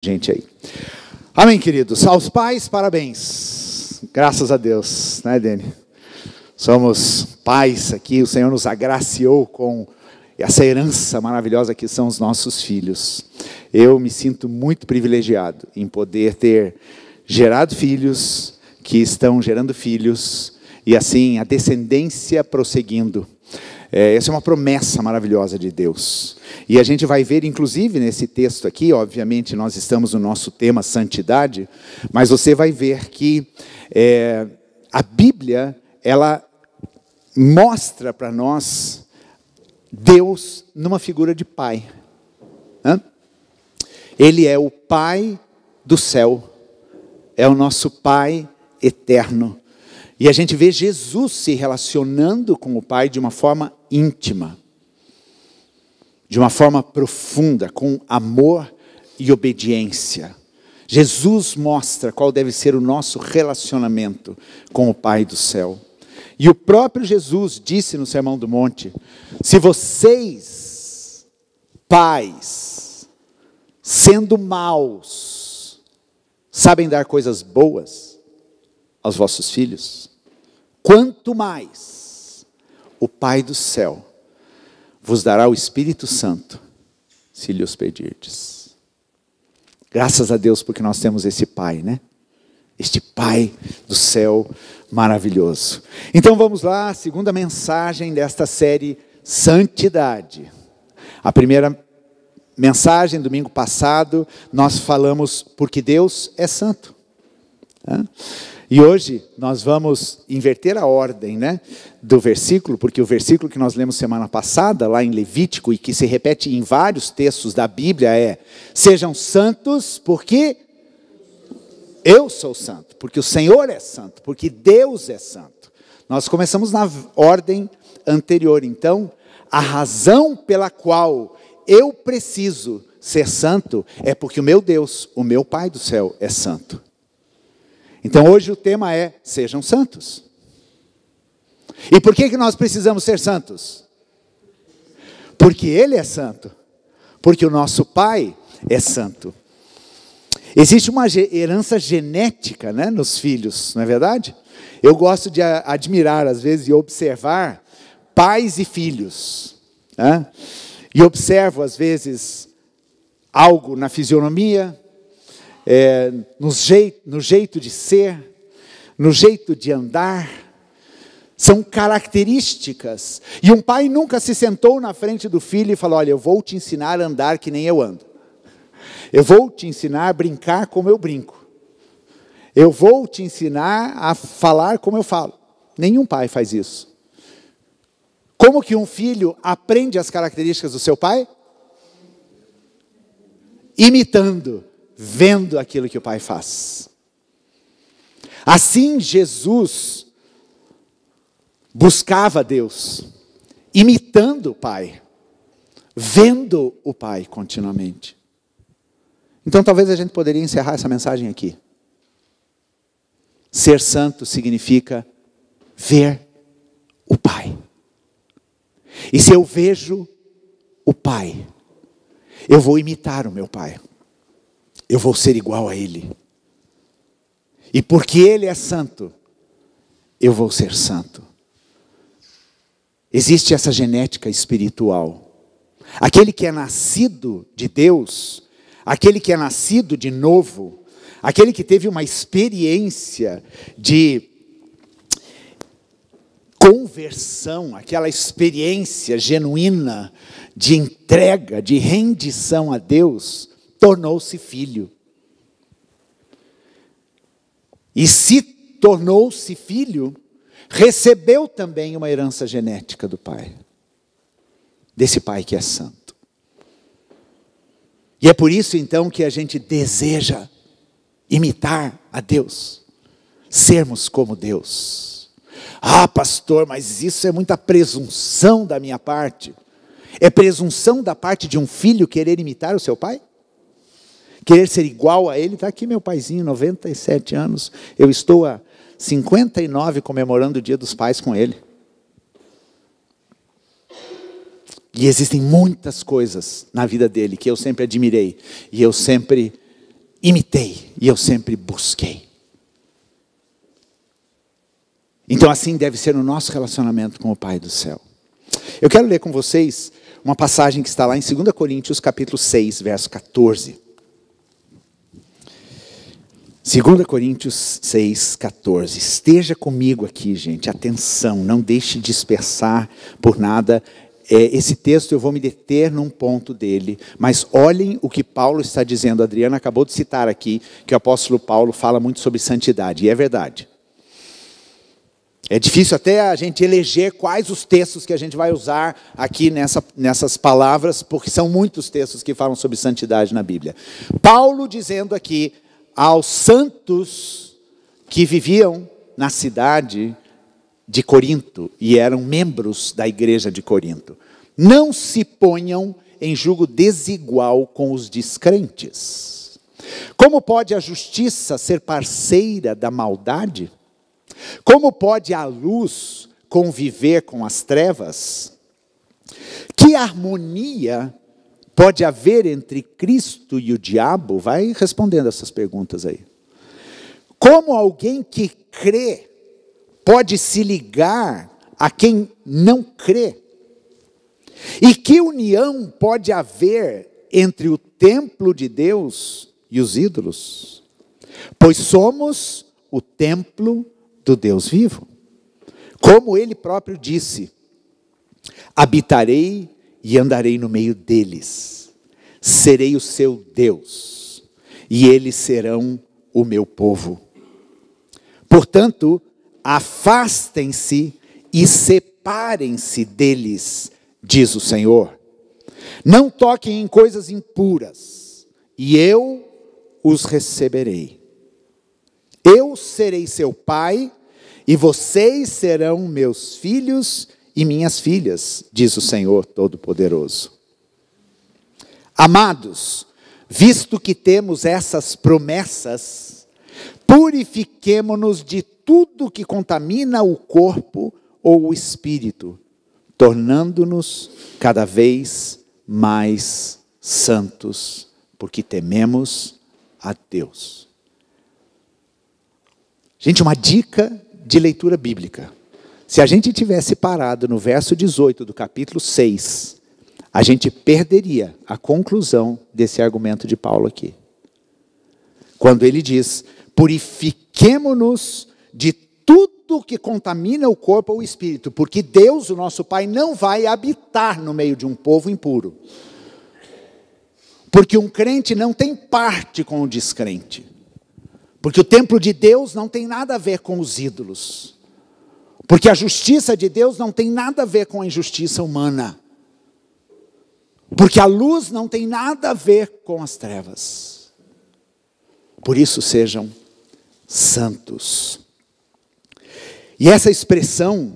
Gente aí. Amém, queridos. Aos pais, parabéns. Graças a Deus, né, Dani? Somos pais aqui, o Senhor nos agraciou com essa herança maravilhosa que são os nossos filhos. Eu me sinto muito privilegiado em poder ter gerado filhos que estão gerando filhos e assim a descendência prosseguindo. Essa é uma promessa maravilhosa de Deus. E a gente vai ver, inclusive, nesse texto aqui, obviamente nós estamos no nosso tema santidade, mas você vai ver que a Bíblia, ela mostra para nós Deus numa figura de pai. Ele é o Pai do céu, é o nosso Pai eterno. E a gente vê Jesus se relacionando com o Pai de uma forma íntima, de uma forma profunda, com amor e obediência. Jesus mostra qual deve ser o nosso relacionamento com o Pai do céu. E o próprio Jesus disse no Sermão do Monte: se vocês, pais, sendo maus, sabem dar coisas boas aos vossos filhos, quanto mais o Pai do céu vos dará o Espírito Santo, se lhe os pedirdes. Graças a Deus porque nós temos esse Pai, né? Este Pai do céu maravilhoso. Então vamos lá, a segunda mensagem desta série, Santidade. A primeira mensagem, domingo passado, nós falamos porque Deus é santo. E hoje nós vamos inverter a ordem, né, do versículo, porque o versículo que nós lemos semana passada, lá em Levítico, e que se repete em vários textos da Bíblia é: sejam santos porque eu sou santo, porque o Senhor é santo, porque Deus é santo. Nós começamos na ordem anterior. Então, a razão pela qual eu preciso ser santo é porque o meu Deus, o meu Pai do céu é santo. Então hoje o tema é: sejam santos. E por que nós precisamos ser santos? Porque Ele é santo. Porque o nosso Pai é santo. Existe uma herança genética, né, nos filhos, não é verdade? Eu gosto de admirar, às vezes, e observar pais e filhos. Né? E observo, às vezes, algo na fisionomia, no jeito de ser, no jeito de andar. São características. E um pai nunca se sentou na frente do filho e falou: olha, eu vou te ensinar a andar que nem eu ando. Eu vou te ensinar a brincar como eu brinco. Eu vou te ensinar a falar como eu falo. Nenhum pai faz isso. Como que um filho aprende as características do seu pai? Imitando, vendo aquilo que o pai faz. Assim Jesus buscava Deus, imitando o Pai, vendo o Pai continuamente. Então talvez a gente poderia encerrar essa mensagem aqui. Ser santo significa ver o Pai. E se eu vejo o Pai, eu vou imitar o meu Pai. Eu vou ser igual a Ele. E porque Ele é santo, eu vou ser santo. Existe essa genética espiritual. Aquele que é nascido de Deus, aquele que é nascido de novo, aquele que teve uma experiência de conversão, aquela experiência genuína de entrega, de rendição a Deus, tornou-se filho. E se tornou-se filho, recebeu também uma herança genética do Pai. Desse Pai que é santo. E é por isso então que a gente deseja imitar a Deus. Sermos como Deus. Ah, pastor, mas isso é muita presunção da minha parte. É presunção da parte de um filho querer imitar o seu pai? Querer ser igual a ele? Está aqui meu paizinho, 97 anos. Eu estou há 59 comemorando o Dia dos Pais com ele. E existem muitas coisas na vida dele que eu sempre admirei. E eu sempre imitei e eu sempre busquei. Então assim deve ser o nosso relacionamento com o Pai do céu. Eu quero ler com vocês uma passagem que está lá em 2 Coríntios capítulo 6, verso 14. 2 Coríntios 6, 14. Esteja comigo aqui, gente. Atenção, não deixe dispersar por nada. Esse texto eu vou me deter num ponto dele. Mas olhem o que Paulo está dizendo. A Adriana acabou de citar aqui que o apóstolo Paulo fala muito sobre santidade. E é verdade. É difícil até a gente eleger quais os textos que a gente vai usar aqui nessas palavras, porque são muitos textos que falam sobre santidade na Bíblia. Paulo dizendo aqui aos santos que viviam na cidade de Corinto e eram membros da igreja de Corinto: não se ponham em julgo desigual com os descrentes. Como pode a justiça ser parceira da maldade? Como pode a luz conviver com as trevas? Que harmonia pode haver entre Cristo e o diabo? Vai respondendo essas perguntas aí. Como alguém que crê pode se ligar a quem não crê? E que união pode haver entre o templo de Deus e os ídolos? Pois somos o templo do Deus vivo. Como ele próprio disse: habitarei e andarei no meio deles, serei o seu Deus, e eles serão o meu povo. Portanto, afastem-se e separem-se deles, diz o Senhor. Não toquem em coisas impuras, e eu os receberei. Eu serei seu pai, e vocês serão meus filhos e minhas filhas, diz o Senhor Todo-Poderoso. Amados, visto que temos essas promessas, purifiquemo-nos de tudo que contamina o corpo ou o espírito, tornando-nos cada vez mais santos, porque tememos a Deus. Gente, uma dica de leitura bíblica. Se a gente tivesse parado no verso 18 do capítulo 6, a gente perderia a conclusão desse argumento de Paulo aqui. Quando ele diz: purifiquemo-nos de tudo que contamina o corpo ou o espírito, porque Deus, o nosso Pai, não vai habitar no meio de um povo impuro. Porque um crente não tem parte com o descrente. Porque o templo de Deus não tem nada a ver com os ídolos. Porque a justiça de Deus não tem nada a ver com a injustiça humana. Porque a luz não tem nada a ver com as trevas. Por isso sejam santos. E essa expressão,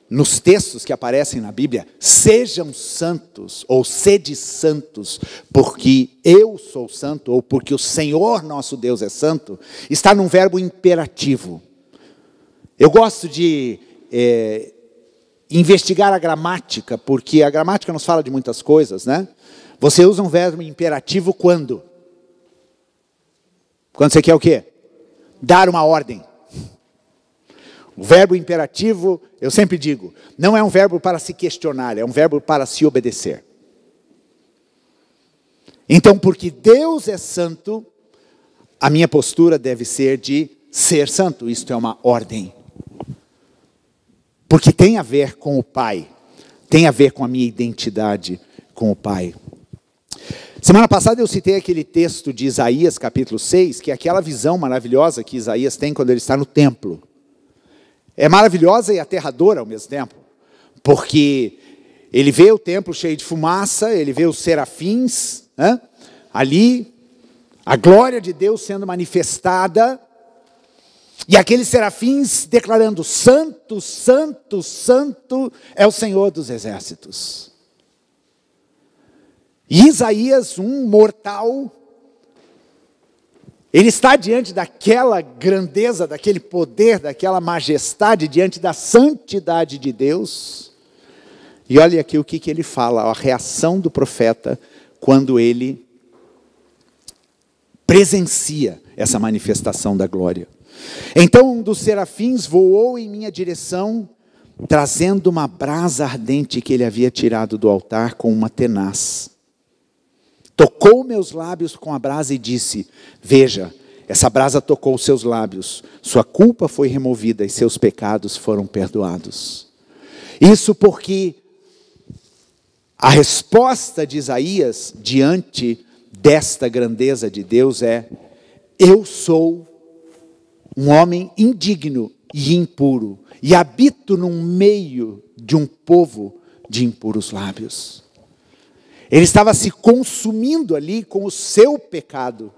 nos textos que aparecem na Bíblia, sejam santos, ou sede santos, porque eu sou santo, ou porque o Senhor nosso Deus é santo, está num verbo imperativo. Eu gosto de investigar a gramática, porque a gramática nos fala de muitas coisas, né? Você usa um verbo imperativo quando? Quando você quer o quê? Dar uma ordem. O verbo imperativo, eu sempre digo, não é um verbo para se questionar, é um verbo para se obedecer. Então, porque Deus é santo, a minha postura deve ser de ser santo. Isto é uma ordem. Porque tem a ver com o Pai, tem a ver com a minha identidade com o Pai. Semana passada eu citei aquele texto de Isaías capítulo 6, que é aquela visão maravilhosa que Isaías tem quando ele está no templo. É maravilhosa e aterradora ao mesmo tempo, porque ele vê o templo cheio de fumaça, ele vê os serafins, né, ali, a glória de Deus sendo manifestada, e aqueles serafins declarando: santo, santo, santo é o Senhor dos exércitos. E Isaías, um mortal, ele está diante daquela grandeza, daquele poder, daquela majestade, diante da santidade de Deus. E olha aqui o que ele fala, a reação do profeta, quando ele presencia essa manifestação da glória. Então um dos serafins voou em minha direção, trazendo uma brasa ardente que ele havia tirado do altar com uma tenaz. Tocou meus lábios com a brasa e disse: veja, essa brasa tocou os seus lábios, sua culpa foi removida e seus pecados foram perdoados. Isso porque a resposta de Isaías diante desta grandeza de Deus é: eu sou um homem indigno e impuro, e habito no meio de um povo de impuros lábios. Ele estava se consumindo ali com o seu pecado.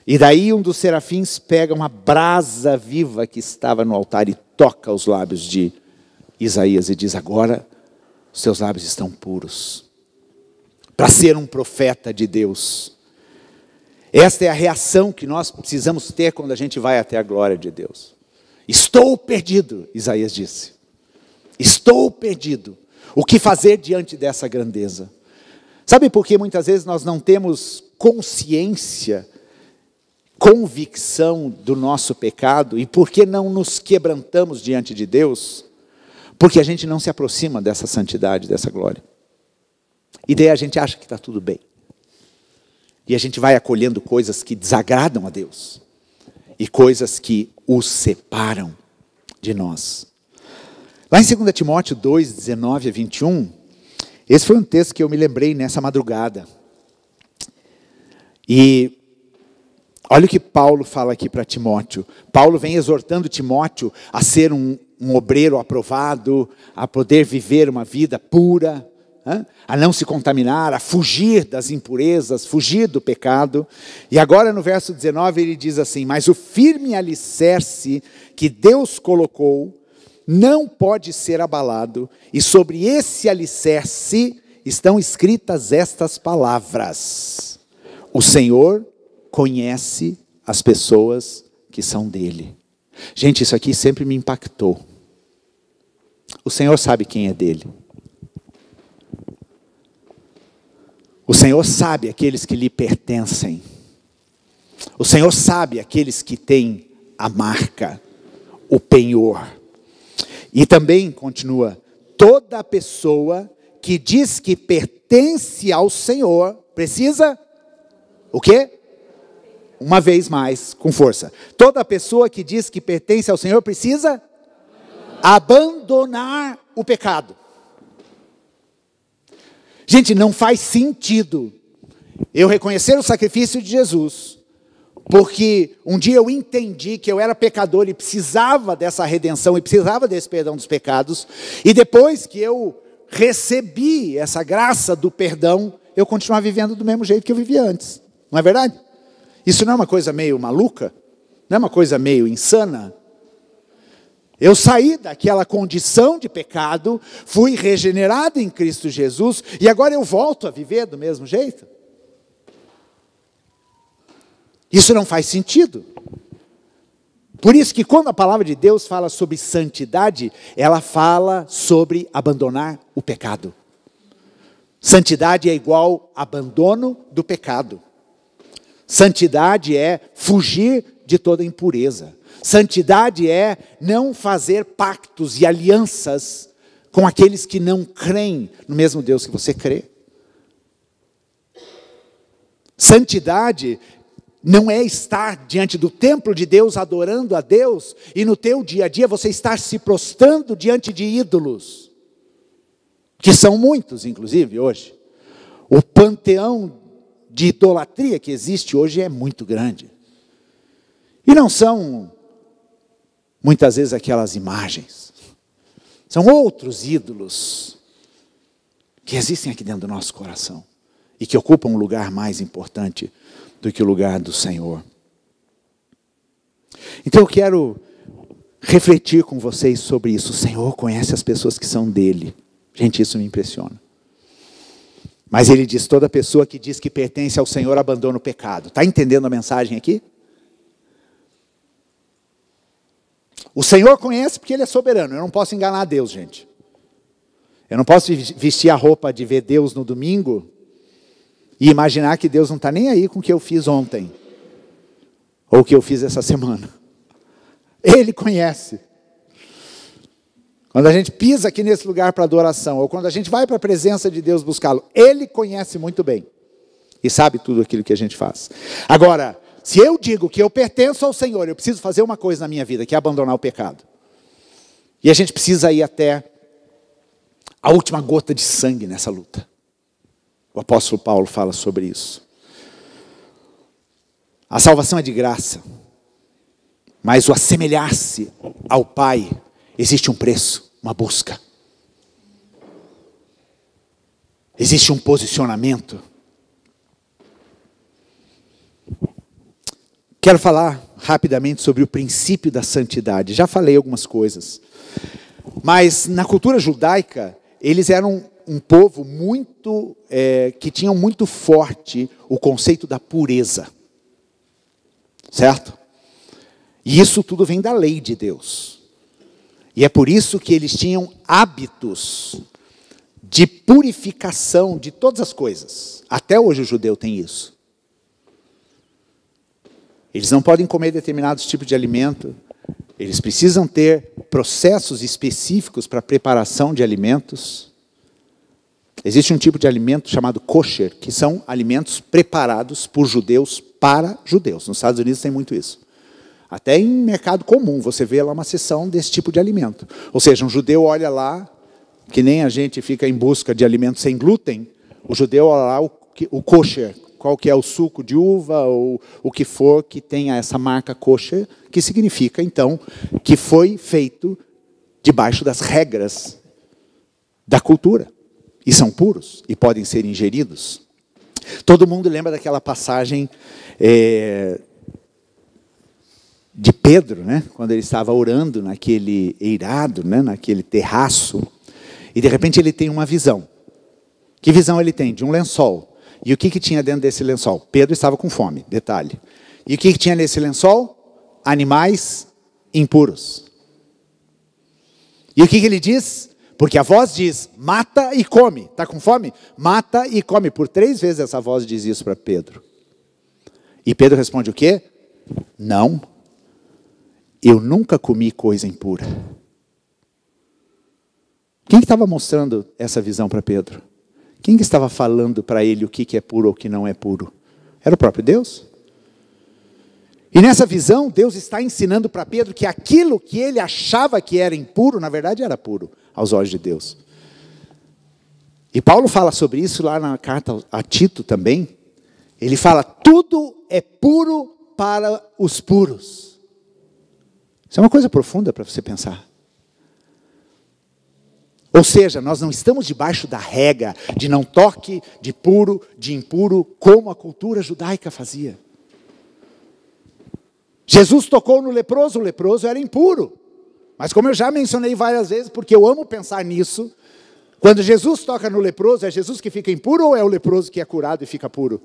E daí um dos serafins pega uma brasa viva que estava no altar e toca os lábios de Isaías e diz: agora os seus lábios estão puros para ser um profeta de Deus. Esta é a reação que nós precisamos ter quando a gente vai até a glória de Deus. Estou perdido, Isaías disse. Estou perdido. O que fazer diante dessa grandeza? Sabe por que muitas vezes nós não temos consciência, convicção do nosso pecado? E por que não nos quebrantamos diante de Deus? Porque a gente não se aproxima dessa santidade, dessa glória. E daí a gente acha que está tudo bem. E a gente vai acolhendo coisas que desagradam a Deus. E coisas que os separam de nós. Lá em 2 Timóteo 2, 19 a 21, esse foi um texto que eu me lembrei nessa madrugada. E olha o que Paulo fala aqui para Timóteo. Paulo vem exortando Timóteo a ser um obreiro aprovado, a poder viver uma vida pura, a não se contaminar, a fugir das impurezas, fugir do pecado. E agora no verso 19 ele diz assim: mas o firme alicerce que Deus colocou não pode ser abalado, e sobre esse alicerce estão escritas estas palavras: o Senhor conhece as pessoas que são dele. Gente, isso aqui sempre me impactou. O Senhor sabe quem é dele. O Senhor sabe aqueles que lhe pertencem. O Senhor sabe aqueles que têm a marca, o penhor. E também continua: toda pessoa que diz que pertence ao Senhor, precisa, o quê? Uma vez mais, com força. Toda pessoa que diz que pertence ao Senhor precisa abandonar o pecado. Gente, não faz sentido eu reconhecer o sacrifício de Jesus, porque um dia eu entendi que eu era pecador e precisava dessa redenção, e precisava desse perdão dos pecados, e depois que eu recebi essa graça do perdão, eu continuar vivendo do mesmo jeito que eu vivia antes. Não é verdade? Isso não é uma coisa meio maluca? Não é uma coisa meio insana? Eu saí daquela condição de pecado, fui regenerado em Cristo Jesus, e agora eu volto a viver do mesmo jeito? Isso não faz sentido. Por isso que quando a palavra de Deus fala sobre santidade, ela fala sobre abandonar o pecado. Santidade é igual abandono do pecado. Santidade é fugir de toda impureza. Santidade é não fazer pactos e alianças com aqueles que não creem no mesmo Deus que você crê. Santidade não é estar diante do templo de Deus adorando a Deus e no teu dia a dia você estar se prostrando diante de ídolos, que são muitos inclusive hoje. O panteão de idolatria que existe hoje é muito grande. E não são muitas vezes aquelas imagens. São outros ídolos que existem aqui dentro do nosso coração e que ocupam um lugar mais importante do que o lugar do Senhor. Então eu quero refletir com vocês sobre isso. O Senhor conhece as pessoas que são dele. Gente, isso me impressiona. Mas ele diz: toda pessoa que diz que pertence ao Senhor abandona o pecado. Está entendendo a mensagem aqui? O Senhor conhece porque Ele é soberano. Eu não posso enganar Deus, gente. Eu não posso vestir a roupa de ver Deus no domingo e imaginar que Deus não está nem aí com o que eu fiz ontem, ou o que eu fiz essa semana. Ele conhece. Quando a gente pisa aqui nesse lugar para adoração, ou quando a gente vai para a presença de Deus buscá-lo, Ele conhece muito bem. E sabe tudo aquilo que a gente faz. Agora, se eu digo que eu pertenço ao Senhor, eu preciso fazer uma coisa na minha vida, que é abandonar o pecado. E a gente precisa ir até a última gota de sangue nessa luta. O apóstolo Paulo fala sobre isso. A salvação é de graça. Mas o assemelhar-se ao Pai, existe um preço, uma busca. Existe um posicionamento. Quero falar rapidamente sobre o princípio da santidade. Já falei algumas coisas. Mas na cultura judaica, eles eram um povo muito, que tinham muito forte o conceito da pureza. Certo? E isso tudo vem da lei de Deus. E é por isso que eles tinham hábitos de purificação de todas as coisas. Até hoje o judeu tem isso. Eles não podem comer determinados tipos de alimento. Eles precisam ter processos específicos para a preparação de alimentos. Existe um tipo de alimento chamado kosher, que são alimentos preparados por judeus para judeus. Nos Estados Unidos tem muito isso. Até em mercado comum você vê lá uma seção desse tipo de alimento. Ou seja, um judeu olha lá, que nem a gente fica em busca de alimentos sem glúten, o judeu olha lá o kosher, qual que é o suco de uva, ou o que for que tenha essa marca kosher, que significa, então, que foi feito debaixo das regras da cultura. E são puros, e podem ser ingeridos. Todo mundo lembra daquela passagem de Pedro, né? Quando ele estava orando naquele eirado, né? Naquele terraço, e de repente ele tem uma visão. Que visão ele tem? De um lençol. E o que tinha dentro desse lençol? Pedro estava com fome, detalhe. E o que tinha nesse lençol? Animais impuros. E o que ele diz? Porque a voz diz, mata e come. Está com fome? Mata e come. Por 3 vezes essa voz diz isso para Pedro. E Pedro responde o quê? Não, eu nunca comi coisa impura. Quem que estava mostrando essa visão para Pedro? Quem que estava falando para ele o que é puro ou o que não é puro? Era o próprio Deus. E nessa visão, Deus está ensinando para Pedro que aquilo que ele achava que era impuro, na verdade era puro, aos olhos de Deus. E Paulo fala sobre isso lá na carta a Tito também. Ele fala, tudo é puro para os puros. Isso é uma coisa profunda para você pensar. Ou seja, nós não estamos debaixo da regra de não toque, de puro, de impuro, como a cultura judaica fazia. Jesus tocou no leproso, o leproso era impuro. Mas como eu já mencionei várias vezes, porque eu amo pensar nisso, quando Jesus toca no leproso, é Jesus que fica impuro ou é o leproso que é curado e fica puro?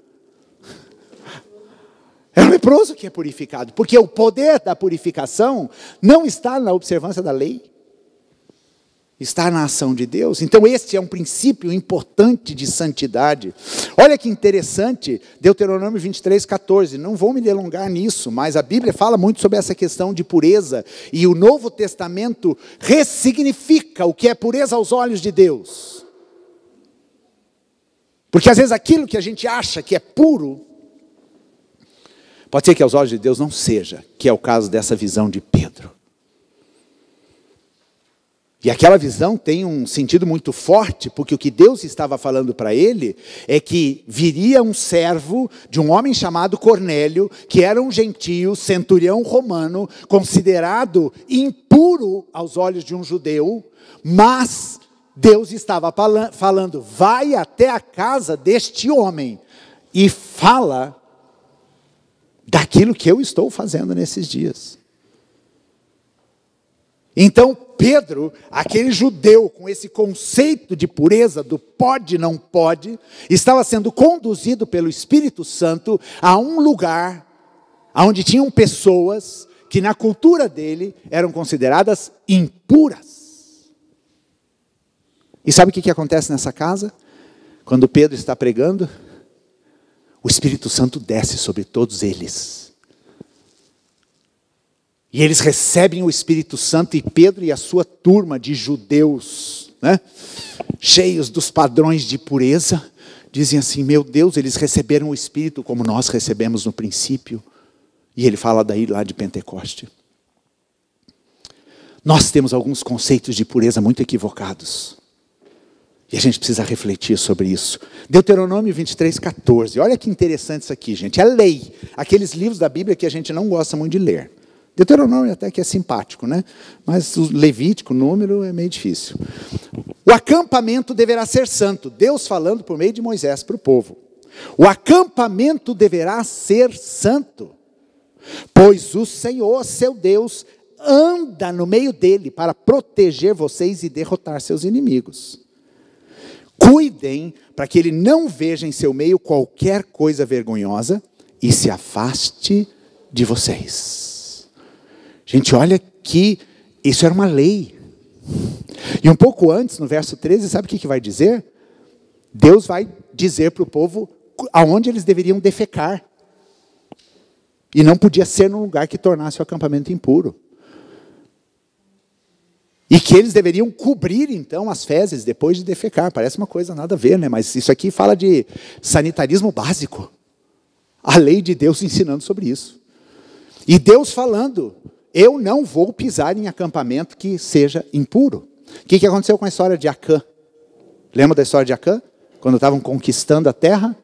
É o leproso que é purificado, porque o poder da purificação não está na observância da lei. Está na ação de Deus. Então este é um princípio importante de santidade. Olha que interessante, Deuteronômio 23:14. Não vou me delongar nisso, mas a Bíblia fala muito sobre essa questão de pureza. E o Novo Testamento ressignifica o que é pureza aos olhos de Deus. Porque às vezes aquilo que a gente acha que é puro, pode ser que aos olhos de Deus não seja, que é o caso dessa visão de Pedro. E aquela visão tem um sentido muito forte, porque o que Deus estava falando para ele é que viria um servo de um homem chamado Cornélio, que era um gentio, centurião romano, considerado impuro aos olhos de um judeu, mas Deus estava falando, vai até a casa deste homem e fala daquilo que eu estou fazendo nesses dias. Então Pedro, aquele judeu com esse conceito de pureza, do pode, não pode, estava sendo conduzido pelo Espírito Santo a um lugar onde tinham pessoas que na cultura dele eram consideradas impuras. E sabe o que acontece nessa casa? Quando Pedro está pregando, o Espírito Santo desce sobre todos eles. E eles recebem o Espírito Santo, e Pedro e a sua turma de judeus, né, cheios dos padrões de pureza, dizem assim: meu Deus, eles receberam o Espírito como nós recebemos no princípio. E ele fala daí lá de Pentecoste. Nós temos alguns conceitos de pureza muito equivocados. E a gente precisa refletir sobre isso. Deuteronômio 23:14. Olha que interessante isso aqui, gente. É lei. Aqueles livros da Bíblia que a gente não gosta muito de ler. Deuteronômio até que é simpático, né? Mas o Levítico, o número, é meio difícil. O acampamento deverá ser santo. Deus falando por meio de Moisés para o povo. O acampamento deverá ser santo, pois o Senhor, seu Deus, anda no meio dele para proteger vocês e derrotar seus inimigos. Cuidem para que ele não veja em seu meio qualquer coisa vergonhosa e se afaste de vocês. Gente, olha que isso era uma lei. E um pouco antes, no verso 13, sabe o que vai dizer? Deus vai dizer para o povo aonde eles deveriam defecar. E não podia ser num lugar que tornasse o acampamento impuro. E que eles deveriam cobrir, então, as fezes depois de defecar. Parece uma coisa nada a ver, né? Mas isso aqui fala de sanitarismo básico. A lei de Deus ensinando sobre isso. E Deus falando: eu não vou pisar em acampamento que seja impuro. O que aconteceu com a história de Acã? Lembra da história de Acã? Quando estavam conquistando a terra?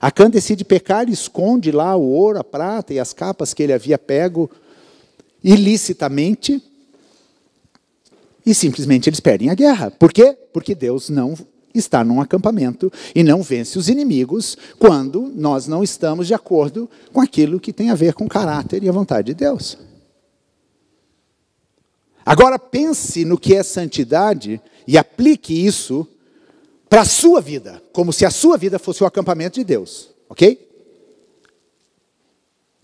Acã decide pecar e esconde lá o ouro, a prata e as capas que ele havia pego ilicitamente. E simplesmente eles perdem a guerra. Por quê? Porque Deus não está num acampamento e não vence os inimigos quando nós não estamos de acordo com aquilo que tem a ver com o caráter e a vontade de Deus. Agora pense no que é santidade e aplique isso para a sua vida, como se a sua vida fosse o acampamento de Deus, ok?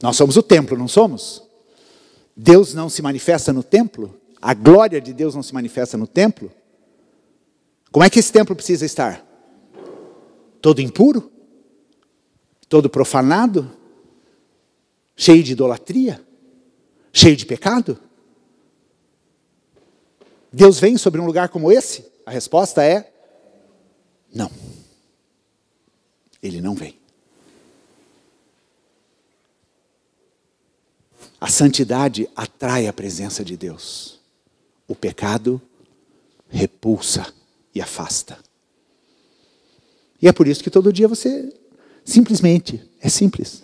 Nós somos o templo, não somos? Deus não se manifesta no templo? A glória de Deus não se manifesta no templo? Como é que esse templo precisa estar? Todo impuro? Todo profanado? Cheio de idolatria? Cheio de pecado? Deus vem sobre um lugar como esse? A resposta é: não. Ele não vem. A santidade atrai a presença de Deus. O pecado repulsa e afasta. E é por isso que todo dia você simplesmente, é simples.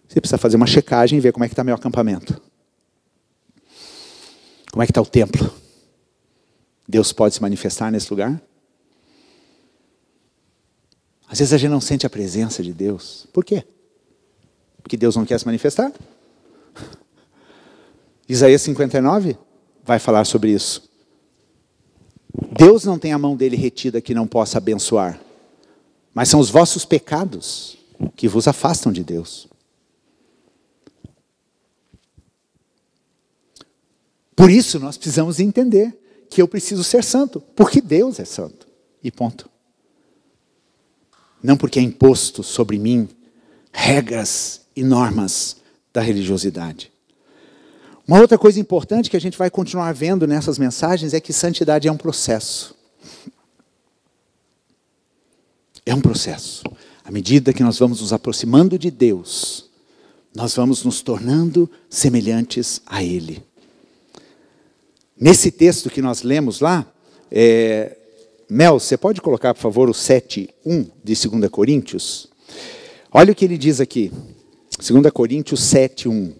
Você precisa fazer uma checagem e ver como é que está meu acampamento. Como é que está o templo? Deus pode se manifestar nesse lugar? Às vezes a gente não sente a presença de Deus. Por quê? Porque Deus não quer se manifestar? Isaías 59 vai falar sobre isso. Deus não tem a mão dele retida que não possa abençoar, mas são os vossos pecados que vos afastam de Deus. Por isso nós precisamos entender que eu preciso ser santo, porque Deus é santo, e ponto. Não porque é imposto sobre mim regras e normas da religiosidade. Uma outra coisa importante que a gente vai continuar vendo nessas mensagens é que santidade é um processo. É um processo. À medida que nós vamos nos aproximando de Deus, nós vamos nos tornando semelhantes a Ele. Nesse texto que nós lemos lá, Mel, você pode colocar, por favor, o 7:1 de 2 Coríntios? Olha o que ele diz aqui. 2 Coríntios 7:1.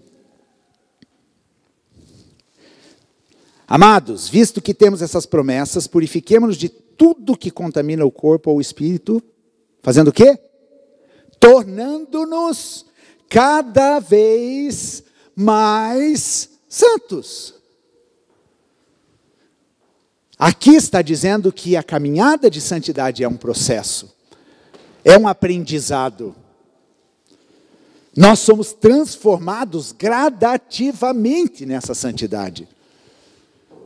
Amados, visto que temos essas promessas, purifiquemo-nos de tudo que contamina o corpo ou o espírito, fazendo o quê? Tornando-nos cada vez mais santos. Aqui está dizendo que a caminhada de santidade é um processo, é um aprendizado. Nós somos transformados gradativamente nessa santidade.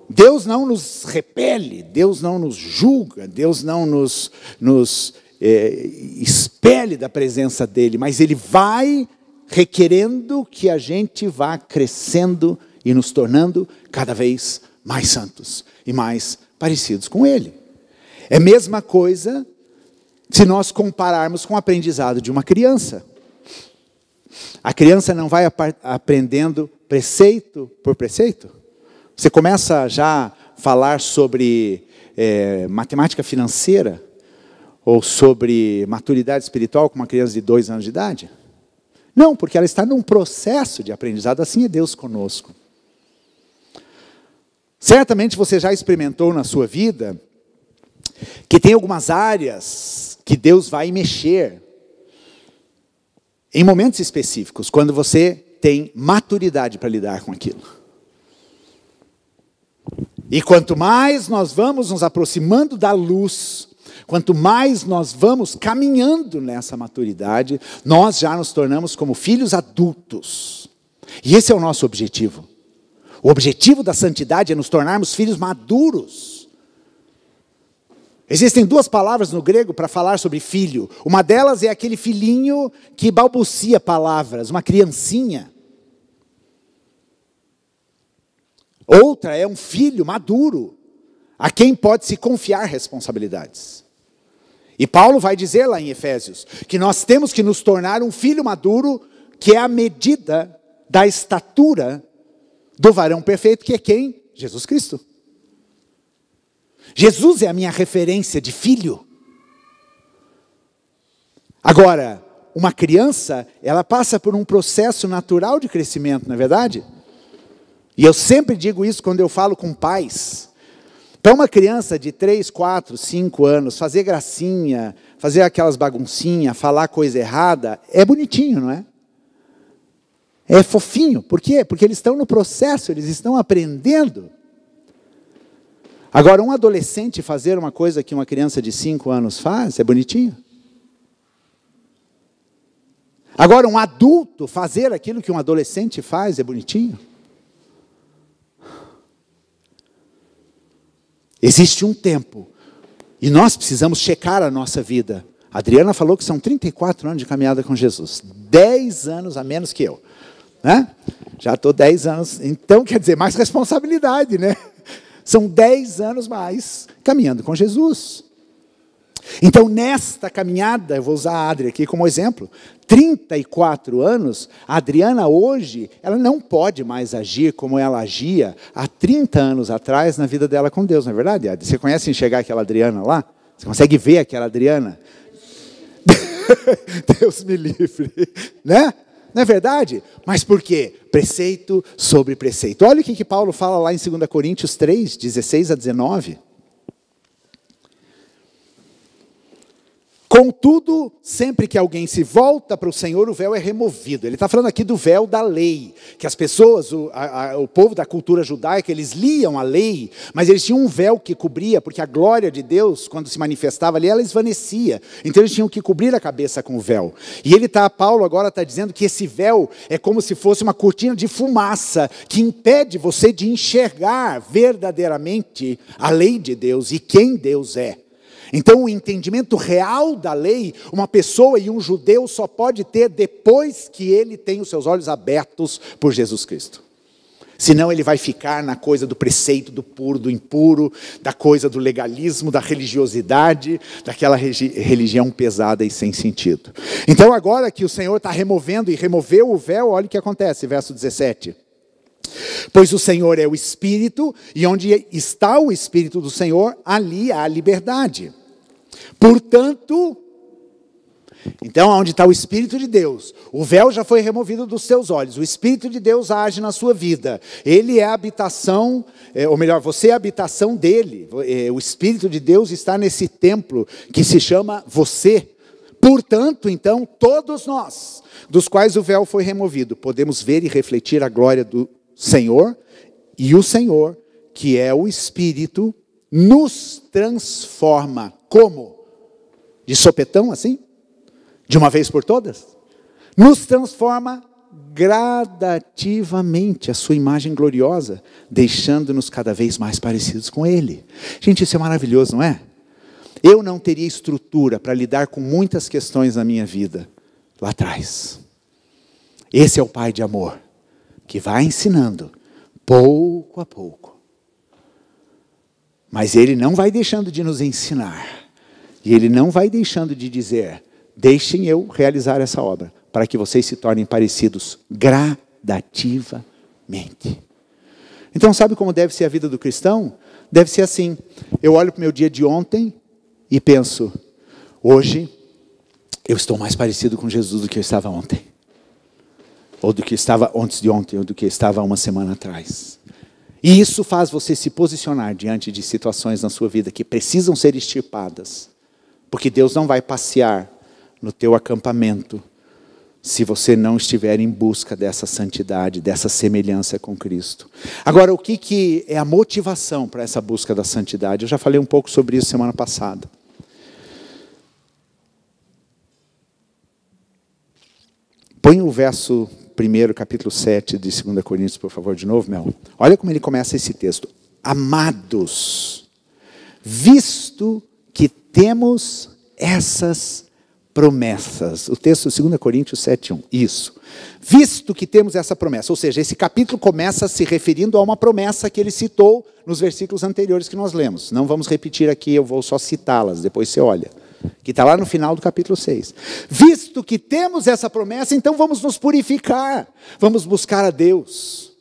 Deus não nos repele, Deus não nos julga, Deus não nos espelhe da presença dele, mas ele vai requerendo que a gente vá crescendo e nos tornando cada vez mais santos e mais parecidos com ele. É a mesma coisa se nós compararmos com o aprendizado de uma criança. A criança não vai aprendendo preceito por preceito. Você começa já a falar sobre matemática financeira ou sobre maturidade espiritual com uma criança de 2 anos de idade? Não, porque ela está num processo de aprendizado. Assim é Deus conosco. Certamente você já experimentou na sua vida que tem algumas áreas que Deus vai mexer em momentos específicos, quando você tem maturidade para lidar com aquilo. E quanto mais nós vamos nos aproximando da luz, quanto mais nós vamos caminhando nessa maturidade, nós já nos tornamos como filhos adultos. E esse é o nosso objetivo. O objetivo da santidade é nos tornarmos filhos maduros. Existem 2 palavras no grego para falar sobre filho. Uma delas é aquele filhinho que balbucia palavras, uma criancinha. Outra é um filho maduro, a quem pode se confiar responsabilidades. E Paulo vai dizer lá em Efésios, que nós temos que nos tornar um filho maduro, que é a medida da estatura do varão perfeito, que é quem? Jesus Cristo. Jesus é a minha referência de filho. Agora, uma criança, ela passa por um processo natural de crescimento, não é verdade? E eu sempre digo isso quando eu falo com pais. Para uma criança de 3, 4, 5 anos, fazer gracinha, fazer aquelas baguncinhas, falar coisa errada, é bonitinho, não é? É fofinho. Por quê? Porque eles estão no processo, eles estão aprendendo. Agora, um adolescente fazer uma coisa que uma criança de 5 anos faz, é bonitinho. Agora, um adulto fazer aquilo que um adolescente faz, é bonitinho. Existe um tempo, e nós precisamos checar a nossa vida. A Adriana falou que são 34 anos de caminhada com Jesus. 10 anos a menos que eu. Né? Já estou 10 anos, então quer dizer, mais responsabilidade, né? São 10 anos mais caminhando com Jesus. Então, nesta caminhada, eu vou usar a Adri aqui como exemplo, 34 anos, a Adriana hoje, ela não pode mais agir como ela agia há 30 anos atrás na vida dela com Deus, não é verdade, Adri? Você conhece enxergar aquela Adriana lá? Você consegue ver aquela Adriana? Deus me livre, né? Não é verdade? Mas por quê? Preceito sobre preceito. Olha o que Paulo fala lá em 2 Coríntios 3, 16 a 19. Contudo, sempre que alguém se volta para o Senhor, o véu é removido. Ele está falando aqui do véu da lei, que as pessoas, o povo da cultura judaica, eles liam a lei, mas eles tinham um véu que cobria, porque a glória de Deus, quando se manifestava ali, ela esvanecia. Então eles tinham que cobrir a cabeça com o véu. E Paulo agora está dizendo que esse véu é como se fosse uma cortina de fumaça, que impede você de enxergar verdadeiramente a lei de Deus e quem Deus é. Então, o entendimento real da lei, uma pessoa e um judeu só pode ter depois que ele tem os seus olhos abertos por Jesus Cristo. Senão ele vai ficar na coisa do preceito, do puro, do impuro, da coisa do legalismo, da religiosidade, daquela religião pesada e sem sentido. Então, agora que o Senhor está removendo e removeu o véu, olha o que acontece, verso 17. Pois o Senhor é o Espírito, e onde está o Espírito do Senhor, ali há liberdade. Portanto, então onde está o Espírito de Deus, o véu já foi removido dos seus olhos, o Espírito de Deus age na sua vida, Ele é a habitação, ou melhor, você é a habitação dEle, o Espírito de Deus está nesse templo que se chama você. Portanto, então, todos nós, dos quais o véu foi removido, podemos ver e refletir a glória do Senhor, e o Senhor, que é o Espírito, nos transforma. Como? De sopetão assim? De uma vez por todas? Nos transforma gradativamente a sua imagem gloriosa, deixando-nos cada vez mais parecidos com Ele. Gente, isso é maravilhoso, não é? eu não teria estrutura para lidar com muitas questões na minha vida lá atrás. Esse é o Pai de amor, que vai ensinando, pouco a pouco. Mas Ele não vai deixando de nos ensinar. E Ele não vai deixando de dizer, deixem eu realizar essa obra, para que vocês se tornem parecidos gradativamente. Então, sabe como deve ser a vida do cristão? Deve ser assim. Eu olho para o meu dia de ontem e penso, hoje eu estou mais parecido com Jesus do que eu estava ontem. Ou do que estava antes de ontem, ou do que estava uma semana atrás. E isso faz você se posicionar diante de situações na sua vida que precisam ser extirpadas. Porque Deus não vai passear no teu acampamento se você não estiver em busca dessa santidade, dessa semelhança com Cristo. Agora, o que é a motivação para essa busca da santidade? Eu já falei um pouco sobre isso semana passada. Põe o verso 1, capítulo 7 de 2 Coríntios, por favor, de novo, Mel. Olha como ele começa esse texto. Amados, visto que temos essas promessas. O texto de 2 Coríntios 7:1. Isso. Visto que temos essa promessa. Ou seja, esse capítulo começa se referindo a uma promessa que ele citou nos versículos anteriores que nós lemos. Não vamos repetir aqui, eu vou só citá-las, depois você olha. Que está lá no final do capítulo 6. Visto que temos essa promessa, então vamos nos purificar. Vamos buscar a Deus.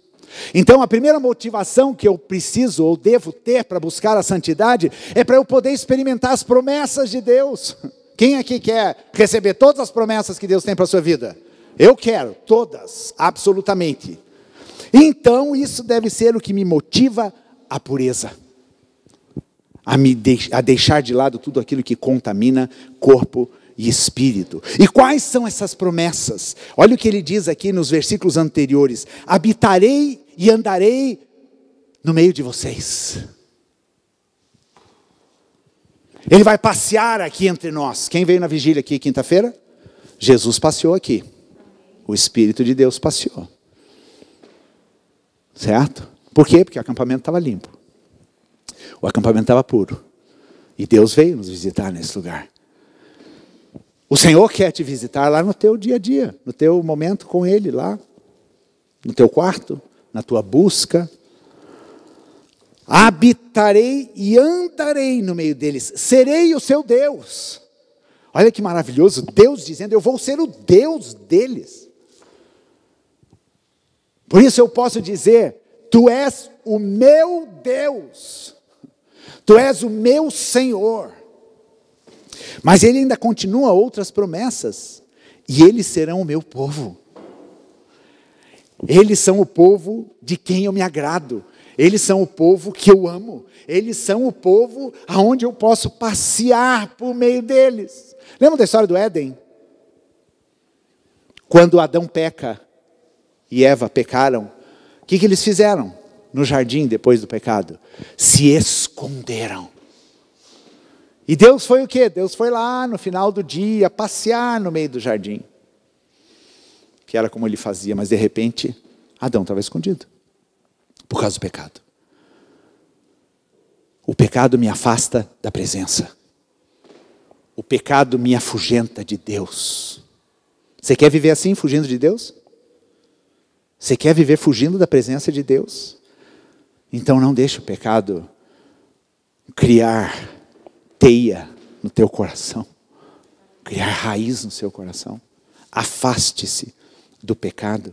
Então a primeira motivação que eu preciso ou devo ter para buscar a santidade é para eu poder experimentar as promessas de Deus. Quem aqui quer receber todas as promessas que Deus tem para a sua vida? Eu quero, todas, absolutamente. Então isso deve ser o que me motiva à pureza. A deixar de lado tudo aquilo que contamina corpo e espírito. E quais são essas promessas? Olha o que ele diz aqui nos versículos anteriores. Habitarei e andarei no meio de vocês. Ele vai passear aqui entre nós. Quem veio na vigília aqui quinta-feira? Jesus passeou aqui. O Espírito de Deus passeou. Certo? Por quê? Porque o acampamento estava limpo. O acampamento estava puro. E Deus veio nos visitar nesse lugar. O Senhor quer te visitar lá no teu dia a dia. No teu momento com Ele lá. No teu quarto. Na tua busca. Habitarei e andarei no meio deles. Serei o seu Deus. Olha que maravilhoso. Deus dizendo, eu vou ser o Deus deles. Por isso eu posso dizer, tu és o meu Deus. Tu és o meu Senhor. Mas ele ainda continua outras promessas. E eles serão o meu povo. Eles são o povo de quem eu me agrado. Eles são o povo que eu amo. Eles são o povo aonde eu posso passear por meio deles. Lembra da história do Éden? Quando Adão peca e Eva pecaram, o que eles fizeram no jardim depois do pecado? Se esconderam. E Deus foi o quê? Deus foi lá no final do dia passear no meio do jardim. Que era como ele fazia, mas de repente Adão estava escondido. Por causa do pecado. O pecado me afasta da presença. O pecado me afugenta de Deus. Você quer viver assim, fugindo de Deus? Você quer viver fugindo da presença de Deus? Então não deixe o pecado criar teia no teu coração. Criar raiz no seu coração. Afaste-se do pecado.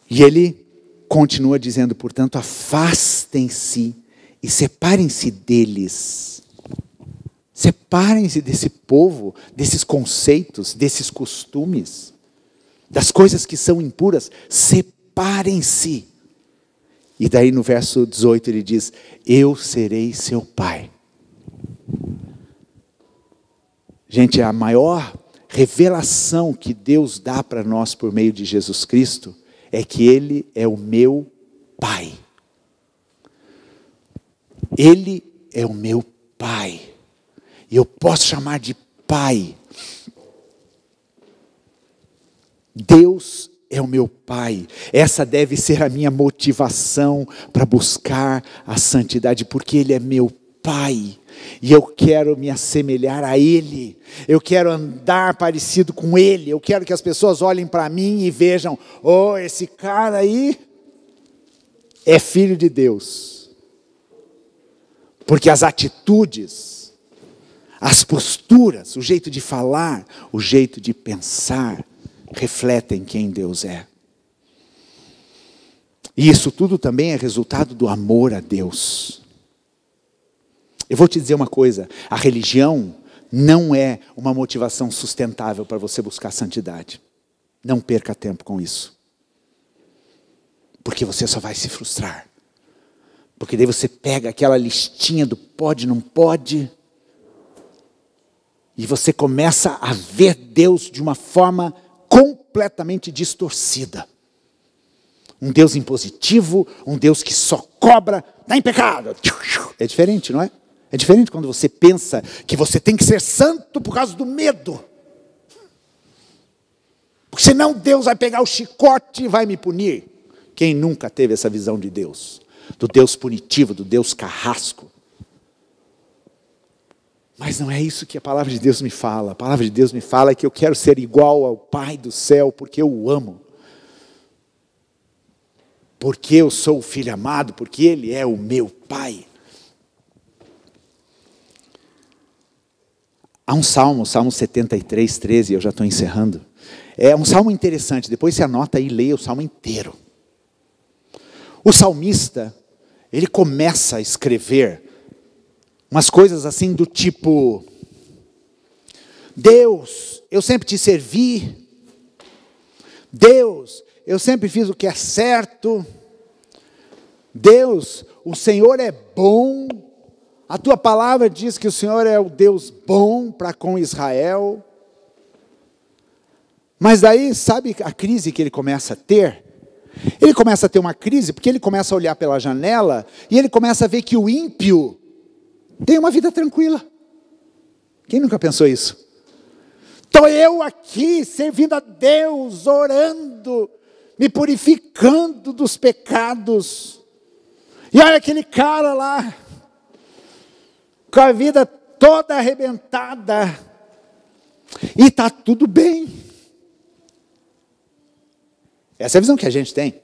E ele continua dizendo, portanto, afastem-se e separem-se deles. Separem-se desse povo, desses conceitos, desses costumes, das coisas que são impuras. Separem-se. E daí no verso 18 ele diz, eu serei seu pai. Gente, a maior revelação que Deus dá para nós por meio de Jesus Cristo é que Ele é o meu Pai. Ele é o meu Pai. E eu posso chamar de Pai. Deus é o meu Pai. Essa deve ser a minha motivação para buscar a santidade, porque Ele é meu Pai. E eu quero me assemelhar a Ele. Eu quero andar parecido com Ele. Eu quero que as pessoas olhem para mim e vejam: oh, esse cara aí é filho de Deus. Porque as atitudes, as posturas, o jeito de falar, o jeito de pensar, refletem quem Deus é. E isso tudo também é resultado do amor a Deus. Eu vou te dizer uma coisa: a religião não é uma motivação sustentável para você buscar santidade. Não perca tempo com isso. Porque você só vai se frustrar. Porque daí você pega aquela listinha do pode, não pode, e você começa a ver Deus de uma forma completamente distorcida. Um Deus impositivo, um Deus que só cobra, está em pecado. É diferente, não é? É diferente quando você pensa que você tem que ser santo por causa do medo. Porque senão Deus vai pegar o chicote e vai me punir. Quem nunca teve essa visão de Deus? Do Deus punitivo, do Deus carrasco. Mas não é isso que a palavra de Deus me fala. A palavra de Deus me fala que eu quero ser igual ao Pai do céu porque eu o amo. Porque eu sou o filho amado, porque Ele é o meu Pai. Há um salmo, Salmo 73, 13, eu já estou encerrando. É um salmo interessante, depois você anota aí e leia o salmo inteiro. O salmista, ele começa a escrever umas coisas assim do tipo: Deus, eu sempre te servi. Deus, eu sempre fiz o que é certo. Deus, o Senhor é bom. A tua palavra diz que o Senhor é o Deus bom para com Israel. Mas daí, sabe a crise que ele começa a ter? Ele começa a ter uma crise porque ele começa a olhar pela janela e ele começa a ver que o ímpio tem uma vida tranquila. Quem nunca pensou isso? Estou eu aqui servindo a Deus, orando, me purificando dos pecados. E olha aquele cara lá, com a vida toda arrebentada. E está tudo bem. Essa é a visão que a gente tem.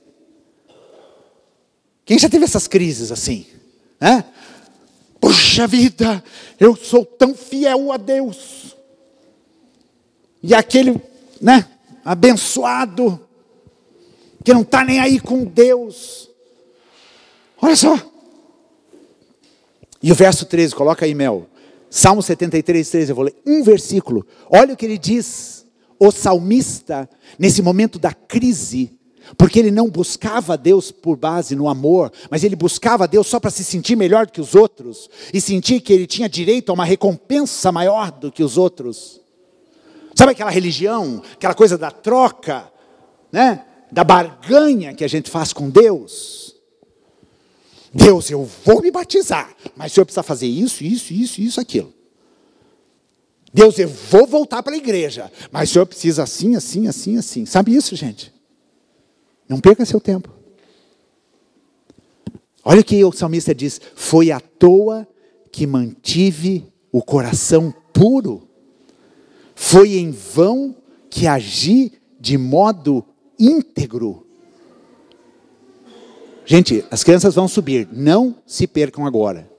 Quem já teve essas crises assim? Né? Puxa vida, eu sou tão fiel a Deus. E aquele, abençoado, que não está nem aí com Deus. Olha só. E o verso 13, coloca aí, Mel. Salmo 73, 13, eu vou ler um versículo. Olha o que ele diz. O salmista, nesse momento da crise, porque ele não buscava Deus por base no amor, mas ele buscava Deus só para se sentir melhor do que os outros, e sentir que ele tinha direito a uma recompensa maior do que os outros. Sabe aquela religião, aquela coisa da troca, da barganha que a gente faz com Deus? Deus, eu vou me batizar, mas o Senhor precisa fazer isso, aquilo. Deus, eu vou voltar para a igreja, mas o Senhor precisa assim. Sabe isso, gente? Não perca seu tempo. Olha o que o salmista diz: foi à toa que mantive o coração puro, foi em vão que agi de modo íntegro. Gente, as crianças vão subir, não se percam agora.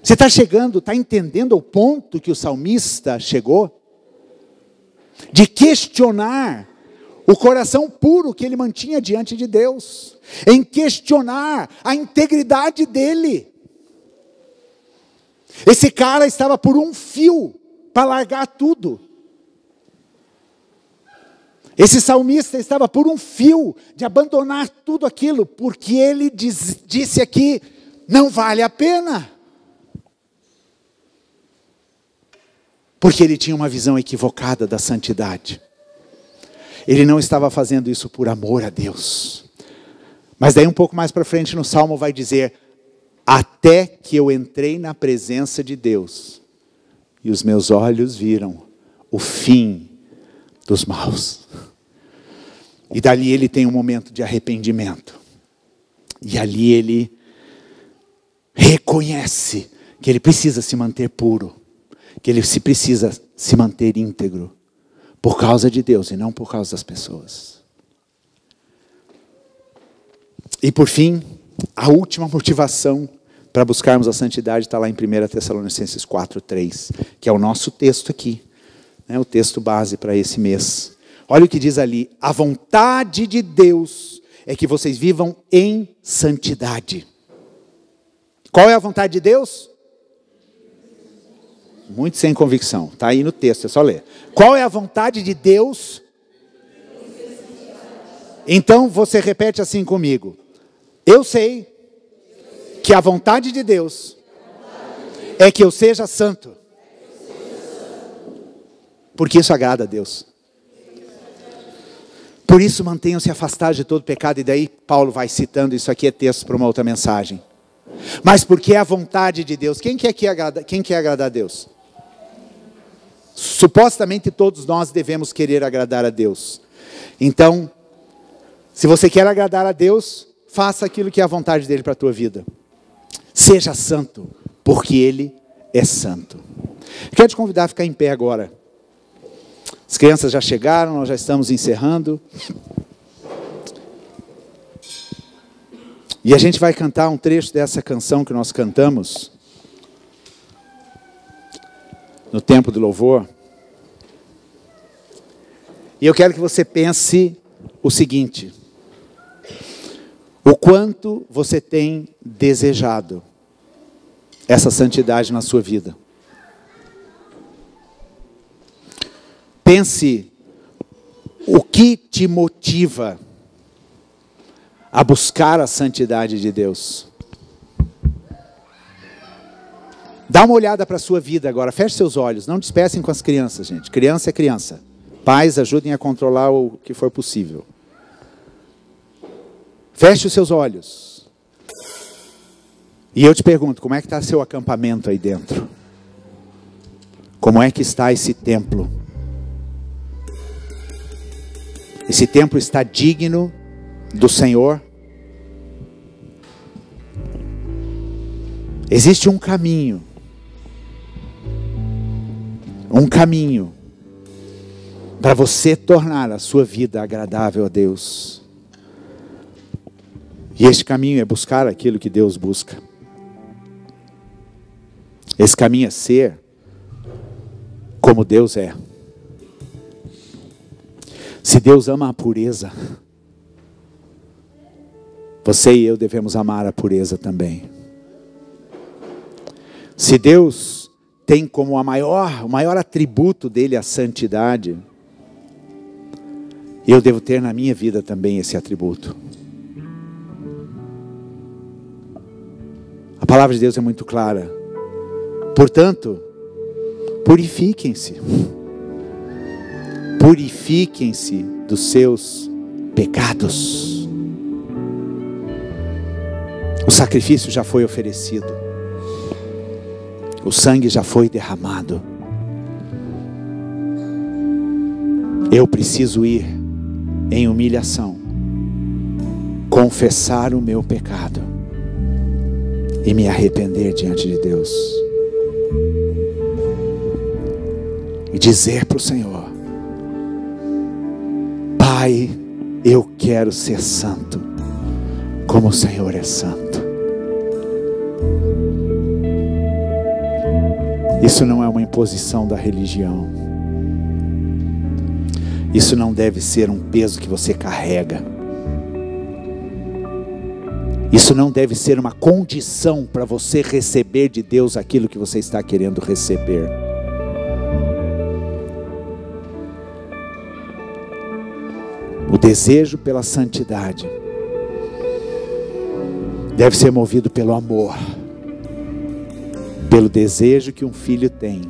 Você está chegando, está entendendo o ponto que o salmista chegou? De questionar o coração puro que ele mantinha diante de Deus, em questionar a integridade dele. Esse cara estava por um fio para largar tudo. Esse salmista estava por um fio de abandonar tudo aquilo, porque ele disse aqui: não vale a pena. Porque ele tinha uma visão equivocada da santidade. Ele não estava fazendo isso por amor a Deus. Mas daí um pouco mais para frente no Salmo vai dizer: até que eu entrei na presença de Deus, e os meus olhos viram o fim dos maus. E dali ele tem um momento de arrependimento. E ali ele reconhece que ele precisa se manter puro, que ele precisa se manter íntegro, por causa de Deus e não por causa das pessoas. E por fim, a última motivação para buscarmos a santidade está lá em 1 Tessalonicenses 4:3, que é o nosso texto aqui, né, o texto base para esse mês. Olha o que diz ali: a vontade de Deus é que vocês vivam em santidade. Qual é a vontade de Deus? Muito sem convicção, está aí no texto, é só ler. Qual é a vontade de Deus? Então você repete assim comigo: eu sei que a vontade de Deus é que eu seja santo, porque isso agrada a Deus. Por isso mantenham-se afastados de todo pecado. E daí Paulo vai citando, isso aqui é texto para uma outra mensagem. Mas porque é a vontade de Deus. Quem quer agradar a Deus? Supostamente todos nós devemos querer agradar a Deus. Então, se você quer agradar a Deus, faça aquilo que é a vontade dele para a tua vida. Seja santo, porque ele é santo. Eu quero te convidar a ficar em pé agora. As crianças já chegaram, nós já estamos encerrando. E a gente vai cantar um trecho dessa canção que nós cantamos no tempo do louvor. E eu quero que você pense o seguinte: o quanto você tem desejado essa santidade na sua vida. Pense o que te motiva a buscar a santidade de Deus. Dá uma olhada para a sua vida agora, feche seus olhos, não despecem com as crianças, gente. Criança é criança. Pais, ajudem a controlar o que for possível. Feche os seus olhos. E eu te pergunto, como é que está seu acampamento aí dentro? Como é que está esse templo? Esse templo está digno do Senhor? Existe um caminho para você tornar a sua vida agradável a Deus. E este caminho é buscar aquilo que Deus busca. Esse caminho é ser como Deus é. Se Deus ama a pureza, você e eu devemos amar a pureza também. Se Deus tem como o maior atributo dele a santidade, eu devo ter na minha vida também esse atributo. A palavra de Deus é muito clara. Portanto, purifiquem-se. Purifiquem-se dos seus pecados. O sacrifício já foi oferecido. O sangue já foi derramado. Eu preciso ir em humilhação, confessar o meu pecado e me arrepender diante de Deus. E dizer para o Senhor: Pai, eu quero ser santo, como o Senhor é santo. Isso não é uma imposição da religião. Isso não deve ser um peso que você carrega. Isso não deve ser uma condição para você receber de Deus aquilo que você está querendo receber. O desejo pela santidade deve ser movido pelo amor, pelo desejo que um filho tem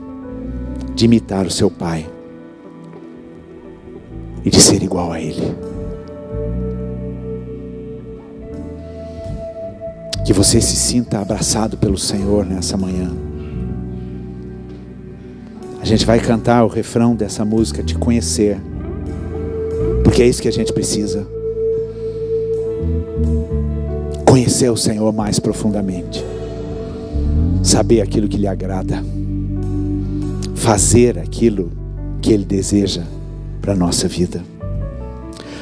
de imitar o seu pai e de ser igual a ele. Que você se sinta abraçado pelo Senhor nessa manhã. A gente vai cantar o refrão dessa música, Te Conhecer, porque é isso que a gente precisa. Conhecer o Senhor mais profundamente. saber aquilo que lhe agrada, fazer aquilo que Ele deseja para a nossa vida.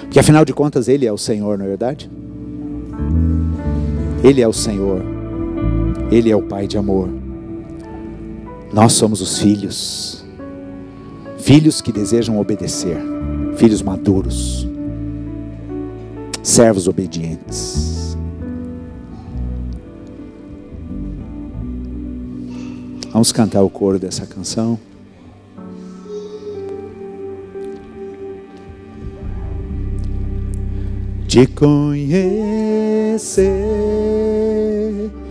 Porque afinal de contas Ele é o Senhor, não é verdade? Ele é o Senhor, Ele é o Pai de amor. Nós somos os filhos, filhos que desejam obedecer, filhos maduros, servos obedientes. Vamos cantar o coro dessa canção. Te conhecer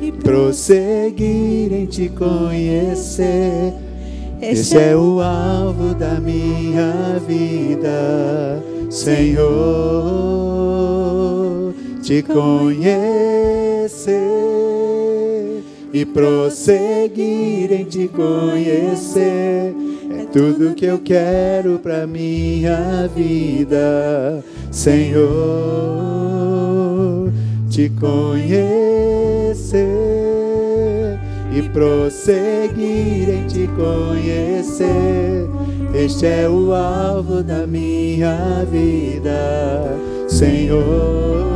e prosseguir em te conhecer, esse é o alvo da minha vida, Senhor. Te conhecer e prosseguir em te conhecer, é tudo que eu quero pra minha vida, Senhor. Te conhecer e prosseguir em te conhecer, este é o alvo da minha vida, Senhor.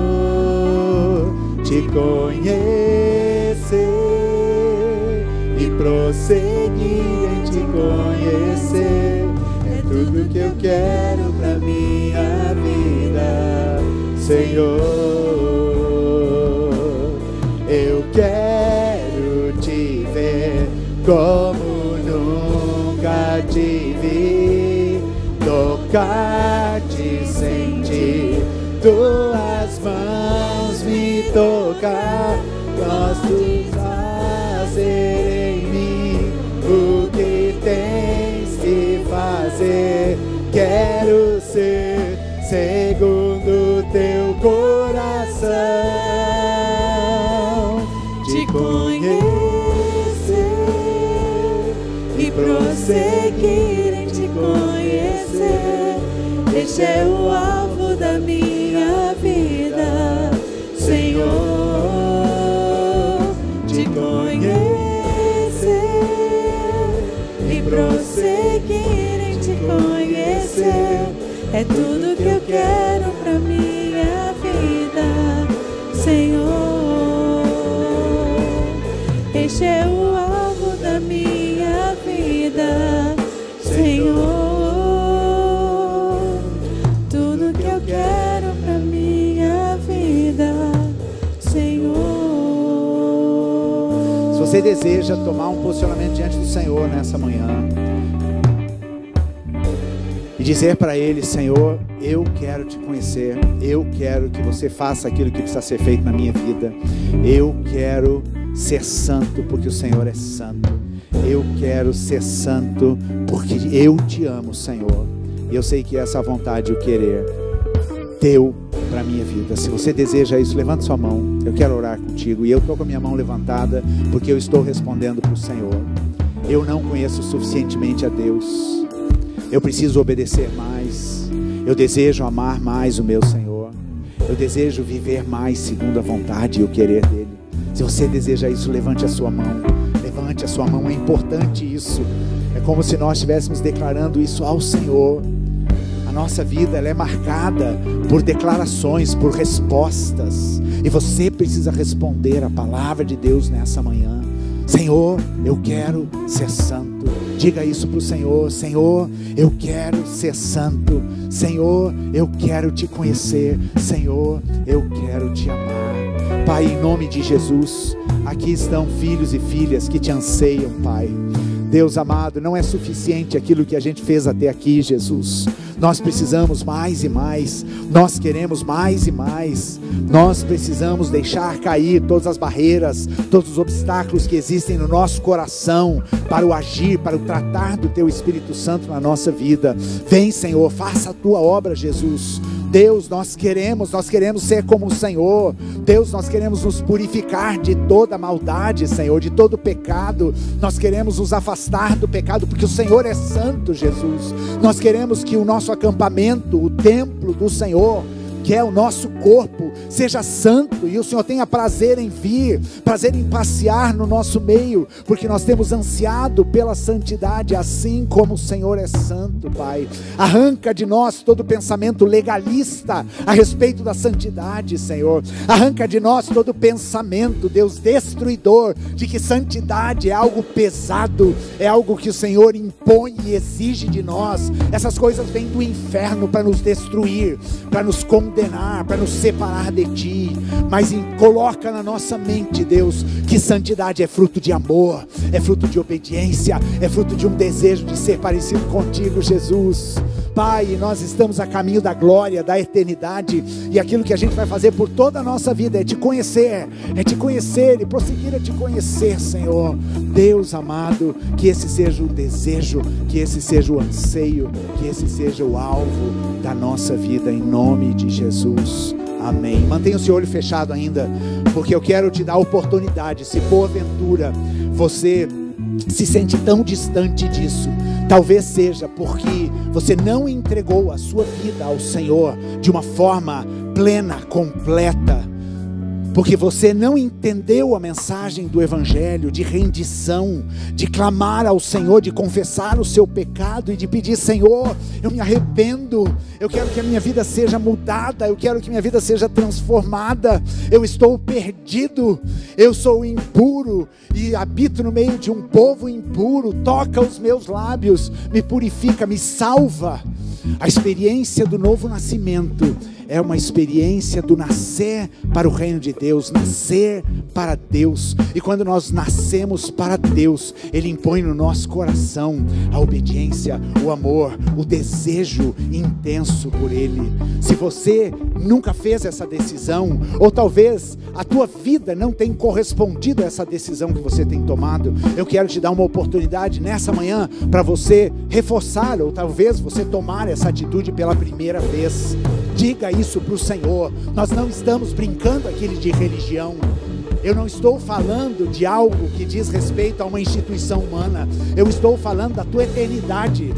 Te conhecer e prosseguir em te conhecer, é tudo que eu quero pra minha vida, Senhor. Eu quero te ver como nunca te vi, tocar-te, sentir tuas mãos me tocar. Gosto fazer em mim o que tens que fazer. Quero ser segundo teu coração. Te conhecer e prosseguir em te conhecer, este é o alvo da minha vida, Senhor. Te conhecer e prosseguir em te conhecer, é tudo que eu quero pra minha vida, Senhor. Este é o alvo da minha vida, Senhor. Tudo que eu quero pra minha vida, Senhor. Se você deseja tomar um posicionamento diante do Senhor nessa manhã e dizer para Ele: Senhor, eu quero te conhecer, eu quero que você faça aquilo que precisa ser feito na minha vida, eu quero ser santo porque o Senhor é santo, eu quero ser santo porque eu te amo, Senhor, e eu sei que essa vontade e o querer teu para a minha vida. Se você deseja isso, levante sua mão, eu quero orar contigo, e eu estou com a minha mão levantada porque eu estou respondendo para o Senhor. Eu não conheço suficientemente a Deus, eu preciso obedecer mais, eu desejo amar mais o meu Senhor, eu desejo viver mais segundo a vontade e o querer dele. Se você deseja isso, levante a sua mão, levante a sua mão, é importante isso, é como se nós estivéssemos declarando isso ao Senhor. A nossa vida, ela é marcada por declarações, por respostas, e você precisa responder a palavra de Deus nessa manhã. Senhor, eu quero ser santo. Diga isso para o Senhor: Senhor, eu quero ser santo. Senhor, eu quero te conhecer. Senhor, eu quero te amar. Pai, em nome de Jesus, aqui estão filhos e filhas que te anseiam, Pai. Deus amado, não é suficiente aquilo que a gente fez até aqui, Jesus. Nós precisamos mais e mais, nós queremos mais e mais, nós precisamos deixar cair todas as barreiras, todos os obstáculos que existem no nosso coração, para o agir, para o tratar do Teu Espírito Santo na nossa vida. Vem, Senhor, faça a Tua obra, Jesus. Deus, nós queremos ser como o Senhor. Deus, nós queremos nos purificar de toda maldade, Senhor, de todo pecado. Nós queremos nos afastar do pecado, porque o Senhor é santo, Jesus. Nós queremos que o nosso acampamento, o templo do Senhor, que é o nosso corpo, seja santo, e o Senhor tenha prazer em vir, prazer em passear no nosso meio, porque nós temos ansiado pela santidade, assim como o Senhor é santo, Pai. Arranca de nós todo pensamento legalista a respeito da santidade, Senhor. Arranca de nós todo pensamento, Deus, destruidor, de que santidade é algo pesado, é algo que o Senhor impõe e exige de nós. Essas coisas vêm do inferno para nos destruir, para nos condenar, para nos separar de Ti, mas coloca na nossa mente, Deus, que santidade é fruto de amor, é fruto de obediência, é fruto de um desejo de ser parecido contigo, Jesus. Pai, nós estamos a caminho da glória, da eternidade, e aquilo que a gente vai fazer por toda a nossa vida é Te conhecer e prosseguir a Te conhecer, Senhor. Deus amado, que esse seja o desejo, que esse seja o anseio, que esse seja o alvo da nossa vida, em nome de Jesus. Amém. Mantenha o seu olho fechado ainda, porque eu quero te dar a oportunidade, se porventura você se sente tão distante disso, talvez seja porque você não entregou a sua vida ao Senhor de uma forma plena, completa, porque você não entendeu a mensagem do Evangelho, de rendição, de clamar ao Senhor, de confessar o seu pecado e de pedir: Senhor, eu me arrependo, eu quero que a minha vida seja mudada, eu quero que minha vida seja transformada, eu estou perdido, eu sou impuro e habito no meio de um povo impuro, toca os meus lábios, me purifica, me salva. A experiência do novo nascimento é uma experiência do nascer para o reino de Deus, nascer para Deus. E quando nós nascemos para Deus, Ele impõe no nosso coração a obediência, o amor, o desejo intenso por Ele. Se você nunca fez essa decisão, ou talvez a tua vida não tenha correspondido a essa decisão que você tem tomado, eu quero te dar uma oportunidade nessa manhã para você reforçar, ou talvez você tomar essa atitude pela primeira vez. Diga isso para o Senhor. Nós não estamos brincando aqui de religião. Eu não estou falando de algo que diz respeito a uma instituição humana. Eu estou falando da tua eternidade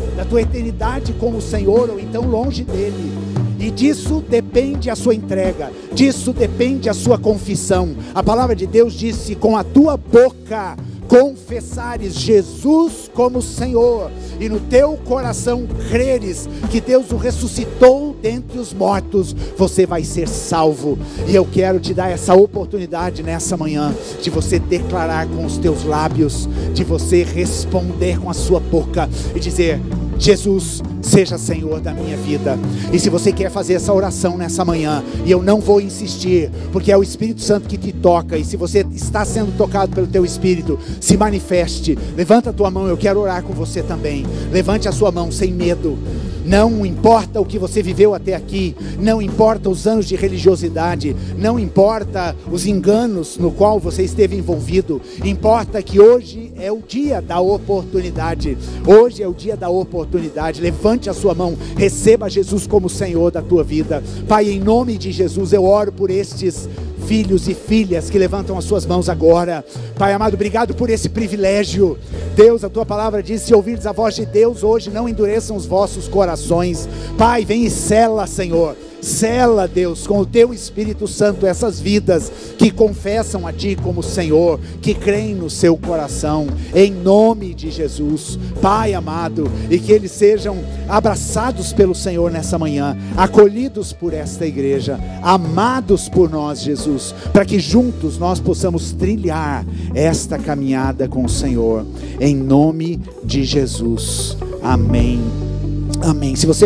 com o Senhor, ou então longe dele. E disso depende a sua entrega, disso depende a sua confissão. A palavra de Deus diz: se com a tua boca confessares Jesus como Senhor, e no teu coração creres que Deus o ressuscitou dentre os mortos, você vai ser salvo. E eu quero te dar essa oportunidade nessa manhã, de você declarar com os teus lábios, de você responder com a sua boca e dizer: Jesus, seja Senhor da minha vida. E se você quer fazer essa oração nessa manhã, e eu não vou insistir, porque é o Espírito Santo que te toca, e se você está sendo tocado pelo teu Espírito, se manifeste, levanta a tua mão, eu quero orar com você também. Levante a sua mão sem medo. Não importa o que você viveu até aqui, não importa os anos de religiosidade, não importa os enganos no qual você esteve envolvido, importa que hoje é o dia da oportunidade. Hoje é o dia da oportunidade. Levante a sua mão, receba Jesus como Senhor da tua vida. Pai, em nome de Jesus, eu oro por estes filhos e filhas que levantam as suas mãos agora. Pai amado, obrigado por esse privilégio. Deus, a tua palavra diz: se ouvirdes a voz de Deus hoje, não endureçam os vossos corações. Pai, vem e sela, Senhor. Sela, Deus, com o teu Espírito Santo essas vidas que confessam a Ti como Senhor, que creem no seu coração, em nome de Jesus. Pai amado, e que eles sejam abraçados pelo Senhor nessa manhã, acolhidos por esta igreja, amados por nós, Jesus, para que juntos nós possamos trilhar esta caminhada com o Senhor, em nome de Jesus. Amém. Amém. Se você